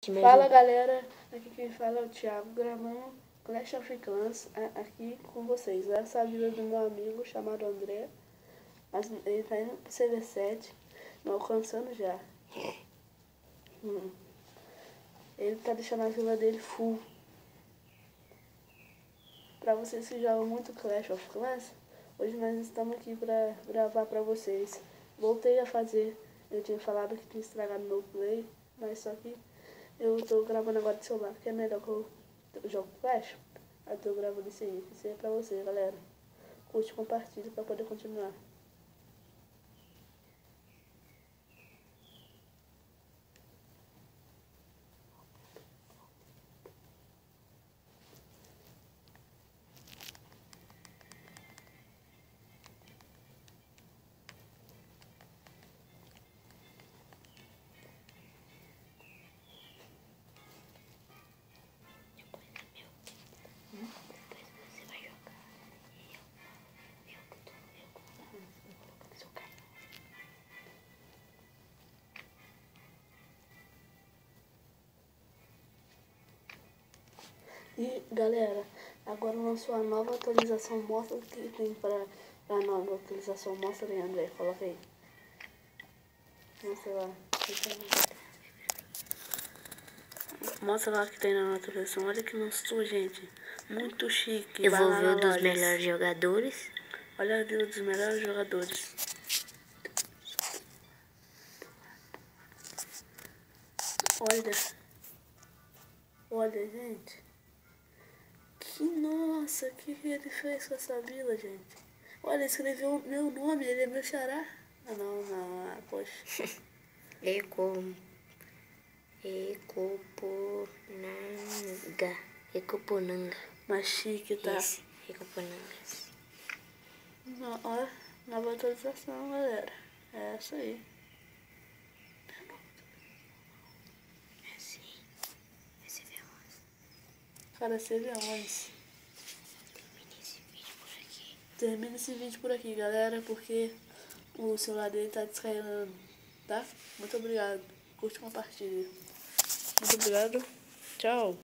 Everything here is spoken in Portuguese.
Fala galera, aqui quem fala é o Thiago, gravando Clash of Clans aqui com vocês. Essa é a vida do meu amigo chamado André, mas ele tá indo pro CV7, não alcançando já. Ele tá deixando a vila dele full. Pra vocês que jogam muito Clash of Clans, hoje nós estamos aqui pra gravar pra vocês. Voltei a fazer, eu tinha falado que tinha estragado meu play, mas só que eu tô gravando agora de celular, porque é melhor que eu jogo Flash. Aí eu tô gravando isso aí. Isso aí é pra você, galera. Curte e compartilha pra poder continuar. E galera, agora lançou a nova atualização. Mostra o que tem pra a nova atualização. Mostra aí, André, coloca aí. Mostra lá. Mostra lá o que tem na nova atualização. Olha que lançou, gente. Muito chique. Eu vou ver o dos melhores jogadores. Olha a vila dos melhores jogadores. Olha, gente. Nossa, o que ele fez com essa vila, gente? Olha, escreveu meu nome, ele é meu xará. Ah, não, poxa. Ecoponanga. Mas chique, tá? Esse, Ecoponanga. Ó, nova atualização, galera. É essa aí. Cara, CV11. Termina esse vídeo por aqui, galera, porque o celular dele tá descarregando, tá? Muito obrigado. Curte e compartilha. Muito obrigado. Tchau.